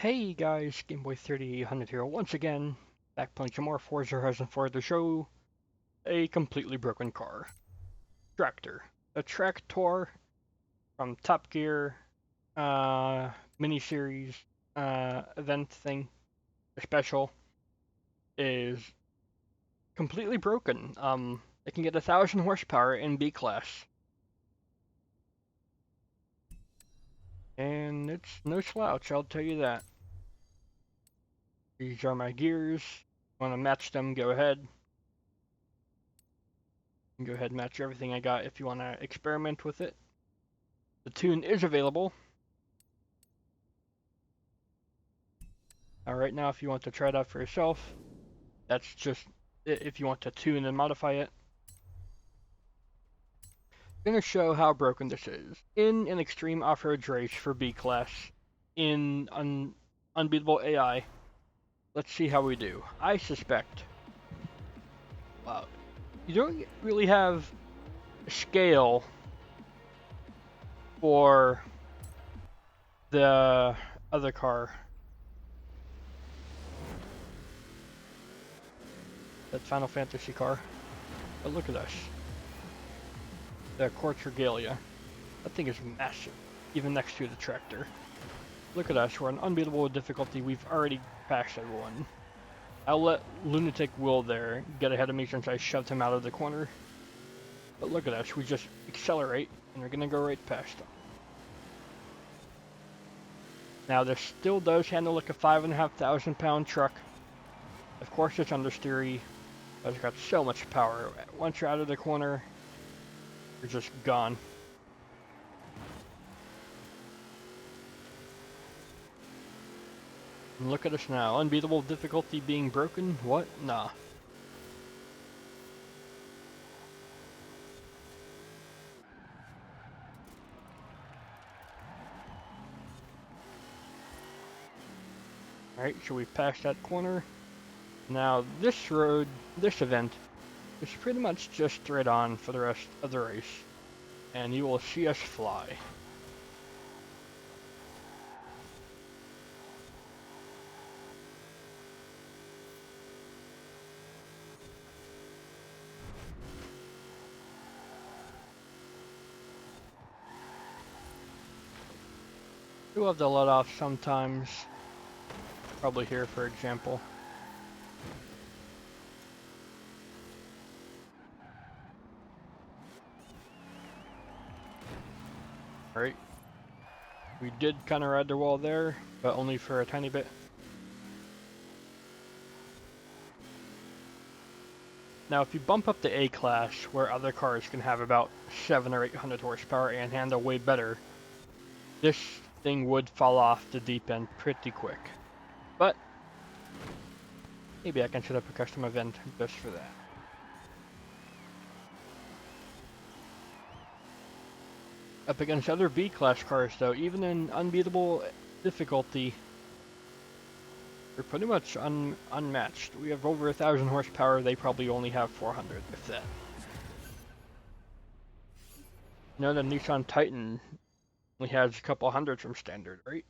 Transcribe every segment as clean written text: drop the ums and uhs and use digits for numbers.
Hey guys, Gameboy3800 here once again, back playing some more Forza Horizon 4 to show a completely broken car. Tractor. A Track-Tor from Top Gear miniseries event thing, a special, is completely broken. It can get 1,000 horsepower in B class. And it's no slouch, I'll tell you that. These are my gears. Want to match them, go ahead. Go ahead and match everything I got if you want to experiment with it. The tune is available. Right now, if you want to try it out for yourself, that's just if you want to tune and modify it. I'm going to show how broken this is. In an extreme off-road race for B class, in unbeatable AI, let's see how we do. I suspect, wow, you don't really have a scale for the other car. That Final Fantasy car. But look at this. The Quartz Regalia. That thing is massive, even next to the tractor. Look at us, we're on unbeatable difficulty, we've already passed everyone. I'll let Lunatic Will there get ahead of me since I shoved him out of the corner. But look at us, we just accelerate, and we're gonna go right past him. Now this still does handle like a 5,500 pound truck. Of course it's understeery, but it's got so much power. Once you're out of the corner, you're just gone. And look at us now, unbeatable difficulty being broken? What? Nah. Alright, so we've passed that corner. Now this road, this event, is pretty much just straight on for the rest of the race. And you will see us fly. You'll have to let off sometimes. Probably here, for example. Right. We did kind of ride the wall there, but only for a tiny bit. Now, if you bump up the A class, where other cars can have about 700 or 800 horsepower and handle way better, this thing would fall off the deep end pretty quick. But maybe I can set up a custom event just for that. Up against other B-class cars, though, even in unbeatable difficulty, we're pretty much unmatched. We have over 1,000 horsepower, they probably only have 400, if that. You know, the Nissan Titan only has a couple hundred from standard, right?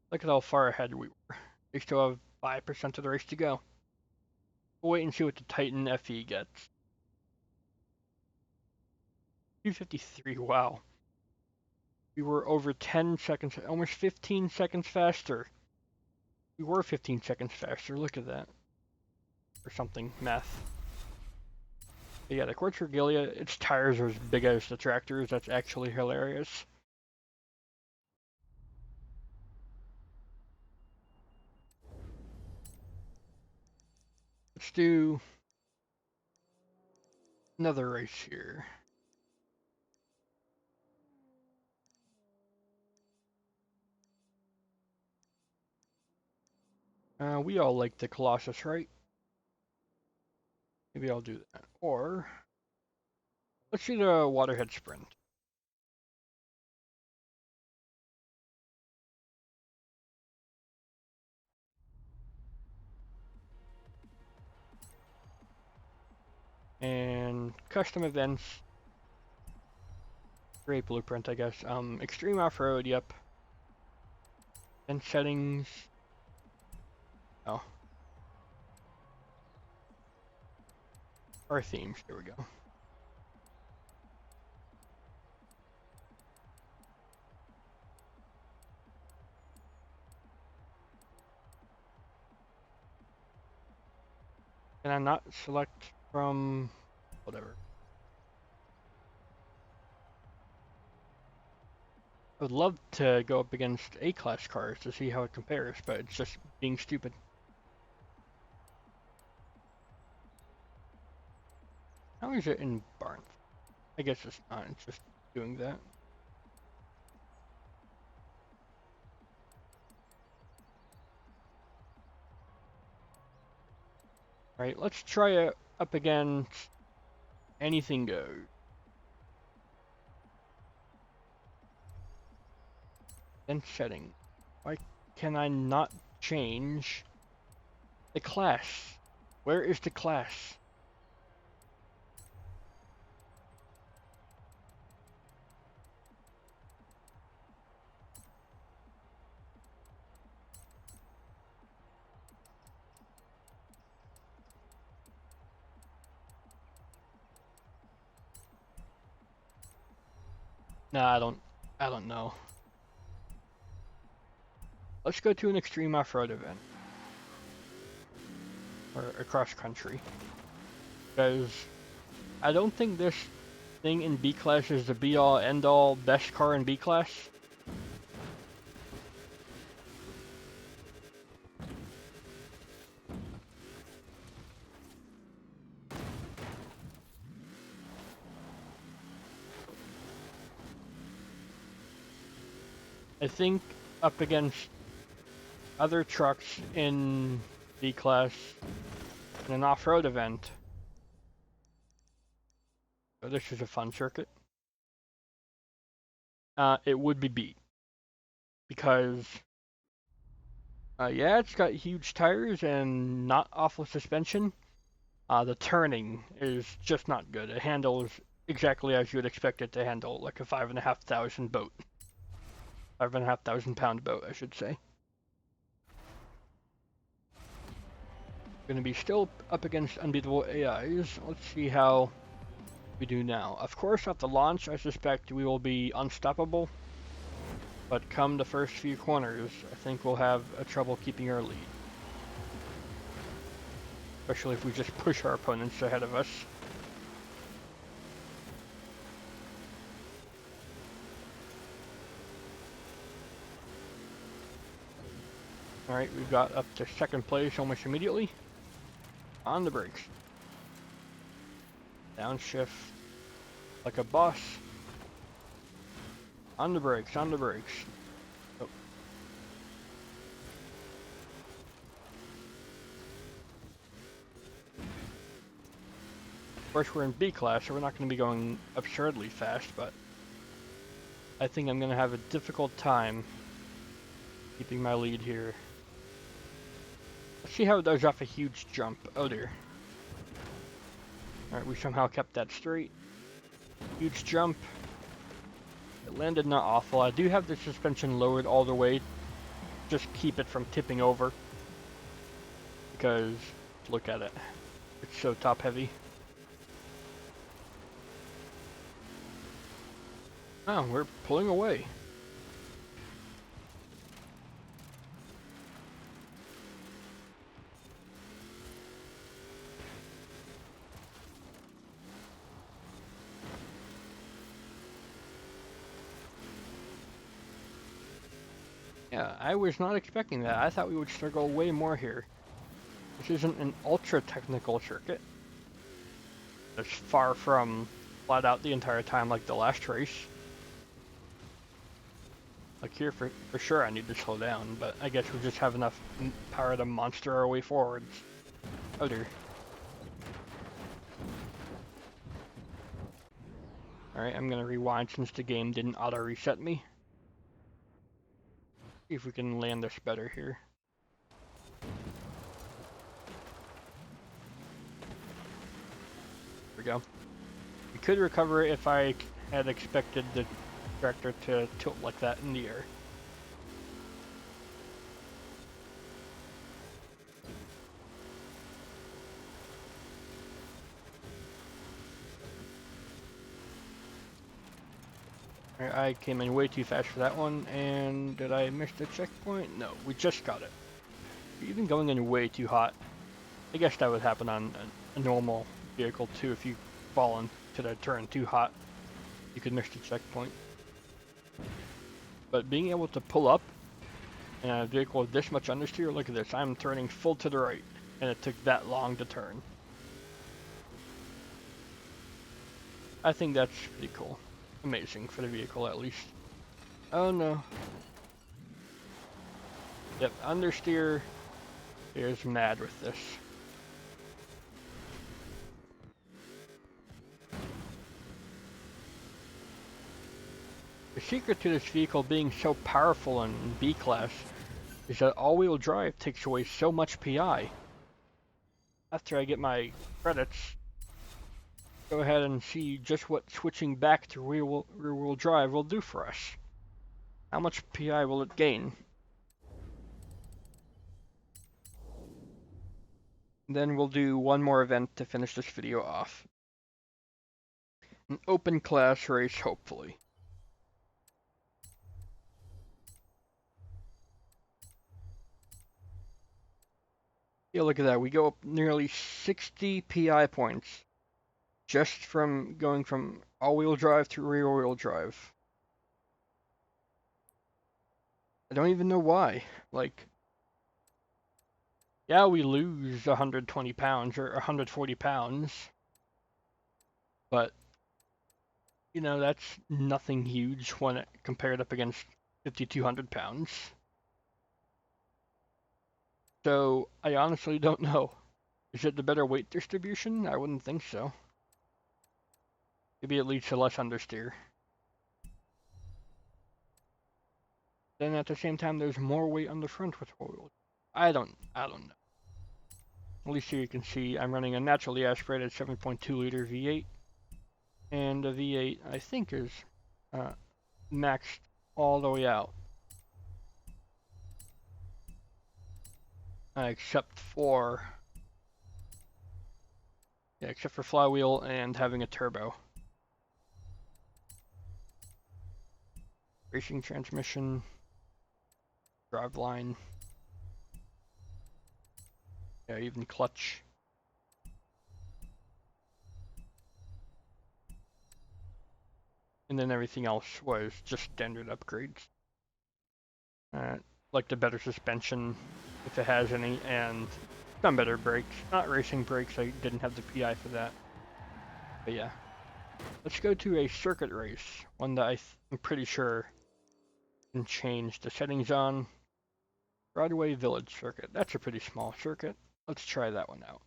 Look at how far ahead we were. We still have 5% of the race to go. We'll wait and see what the Titan FE gets. 253, wow. We were over 10 seconds, almost 15 seconds faster. We were 15 seconds faster, look at that. Or something, math. But yeah, the Quartz Regalia, its tires are as big as the tractors, that's actually hilarious. Let's do another race here. We all like the Colossus, right? Maybe I'll do that. Or, let's do the Waterhead Sprint. And custom events. Great blueprint, I guess. Extreme off-road, yep. Then settings. Oh. Our themes, there we go. Can I not select from whatever? I would love to go up against A-class cars to see how it compares, but it's just being stupid. How is it in Barn? I guess it's not, it's just doing that. Alright, let's try it up against anything goes. Then setting. Why can I not change the class? Where is the class? Nah, I don't know. Let's go to an extreme off-road event. Or a cross-country. Because I don't think this thing in B-class is the be-all, end-all, best car in B-class. I think up against other trucks in B-class in an off-road event. So this is a fun circuit. It would be beat. Because, yeah, it's got huge tires and not awful suspension. The turning is just not good. It handles exactly as you would expect it to handle, like a 5,500 boat. 5,500 pound boat, I should say. Gonna be still up against unbeatable AIs. Let's see how we do now. Of course, at the launch, I suspect we will be unstoppable. But come the first few corners, I think we'll have a trouble keeping our lead. Especially if we just push our opponents ahead of us. Alright, we've got up to second place almost immediately. On the brakes. Downshift like a boss. On the brakes, on the brakes. Oh. Of course, we're in B class, so we're not going to be going absurdly fast, but I think I'm going to have a difficult time keeping my lead here. Let's see how it does off a huge jump. Oh dear. Alright, we somehow kept that straight. Huge jump. It landed not awful. I do have the suspension lowered all the way. Just keep it from tipping over. Because, look at it. It's so top heavy. Oh, we're pulling away. Yeah, I was not expecting that. I thought we would struggle way more here. This isn't an ultra-technical circuit. It's far from flat out the entire time like the last race. Like here, for sure I need to slow down, but I guess we just have enough power to monster our way forwards. Oh dear. Alright, I'm gonna rewind since the game didn't auto-reset me. See if we can land this better here. There we go. We could recover it if I had expected the tractor to tilt like that in the air. I came in way too fast for that one, and did I miss the checkpoint? No, we just got it. Even going in way too hot. I guess that would happen on a normal vehicle too. If you fall into the turn too hot, you could miss the checkpoint. But being able to pull up in a vehicle with this much understeer, look at this, I'm turning full to the right, and it took that long to turn. I think that's pretty cool. Amazing for the vehicle, at least. Oh no. Yep, understeer is mad with this. The secret to this vehicle being so powerful in B-Class is that all-wheel drive takes away so much PI. After I get my credits, go ahead and see just what switching back to rear-wheel drive will do for us. How much PI will it gain? Then we'll do one more event to finish this video off. An open class race, hopefully. Yeah, look at that. We go up nearly 60 PI points just from going from all-wheel drive to rear-wheel drive. I don't even know why. Like, yeah, we lose 120 pounds or 140 pounds, but, you know, that's nothing huge when it compared up against 5,200 pounds. So, I honestly don't know. Is it the better weight distribution? I wouldn't think so. Maybe it leads to less understeer. Then at the same time, there's more weight on the front with four-wheel. I don't know. At least here you can see I'm running a naturally aspirated 7.2 liter V8, and the V8 I think is maxed all the way out, except for flywheel and having a turbo. Racing transmission, driveline, yeah, even clutch. And then everything else was just standard upgrades. Like the better suspension, if it has any, and some better brakes. Not racing brakes, I didn't have the PI for that. But yeah. Let's go to a circuit race, one that I'm pretty sure can change the settings on. Broadway Village Circuit. That's a pretty small circuit. Let's try that one out.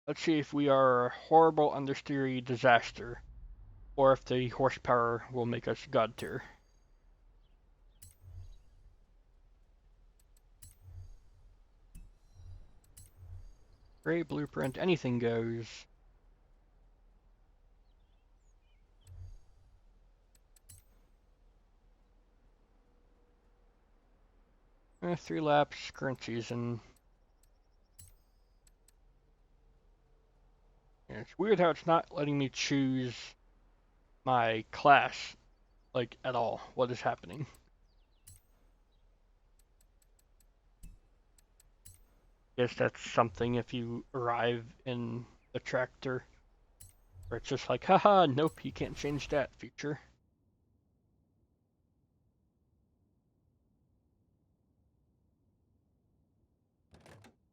Let's see if we are a horrible understeery disaster, or if the horsepower will make us god tier. Great blueprint, anything goes. Eh, 3 laps, current season. Yeah, it's weird how it's not letting me choose my class, like, at all. What is happening? Guess that's something if you arrive in the tractor, where it's just like, haha, nope, you can't change that feature.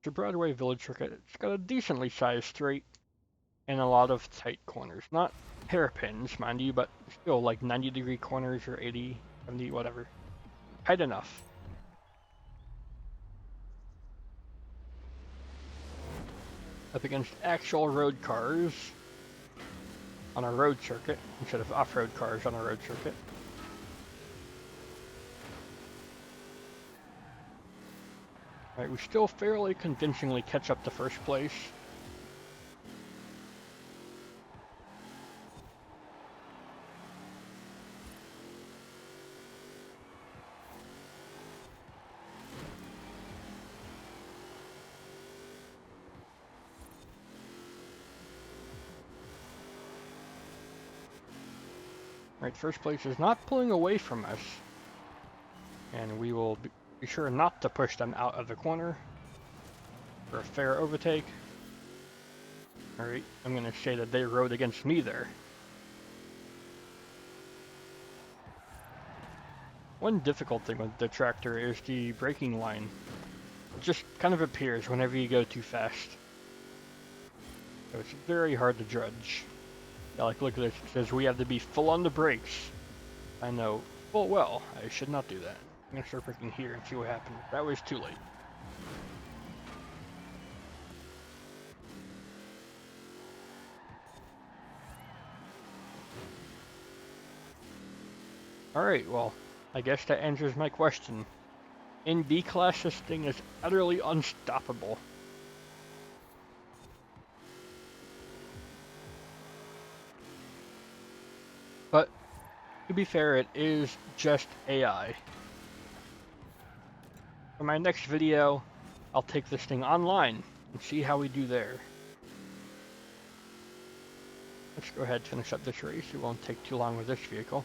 The Broadway Village Circuit, it's got a decently sized straight and a lot of tight corners. Not hairpins, mind you, but still like 90-degree corners or 80, 70, whatever. Tight enough. Up against actual road cars on a road circuit instead of off-road cars on a road circuit. Alright, we still fairly convincingly catch up to first place. Alright, first place is not pulling away from us. And we will be sure not to push them out of the corner for a fair overtake. Alright, I'm going to say that they rode against me there. One difficult thing with the tractor is the braking line. It just kind of appears whenever you go too fast. So it's very hard to judge. Yeah, like look at this, it says we have to be full on the brakes. I know full well I should not do that. I'm gonna start braking here and see what happens. That was too late. Alright, well, I guess that answers my question. In B-Class, this thing is utterly unstoppable. But, to be fair, it is just AI. For my next video, I'll take this thing online and see how we do there. Let's go ahead and finish up this race. It won't take too long with this vehicle.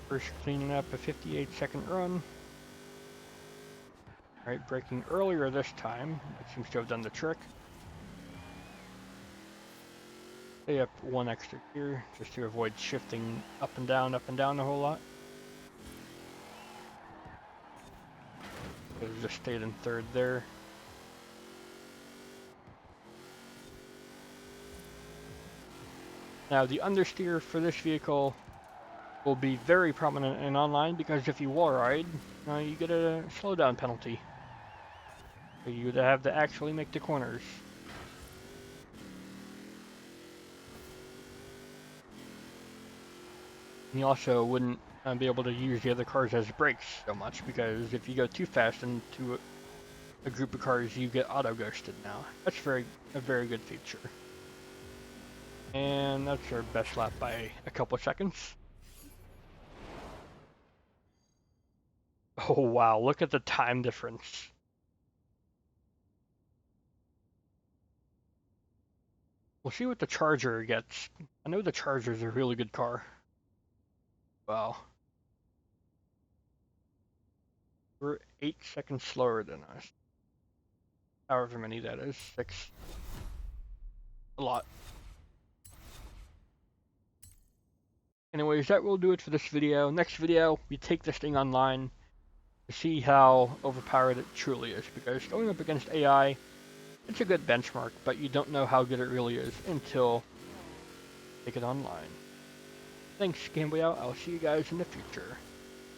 First cleaning up a 58-second run. Alright, braking earlier this time. That seems to have done the trick. Stay up one extra gear just to avoid shifting up and down a whole lot. So just stayed in third there. Now the understeer for this vehicle will be very prominent in online because if you wall ride, you get a slowdown penalty. So you would have to actually make the corners. And you also wouldn't be able to use the other cars as brakes so much because if you go too fast into a group of cars, you get auto ghosted now. That's a very good feature. And that's our best lap by a couple seconds. Oh wow, look at the time difference. We'll see what the Charger gets. I know the Charger's a really good car. Wow. We're 8 seconds slower than us. However many that is. 6. A lot. Anyways, that will do it for this video. Next video, we take this thing online to see how overpowered it truly is. Because going up against AI, it's a good benchmark, but you don't know how good it really is until you take it online. Thanks, Game Boy Out. I'll see you guys in the future.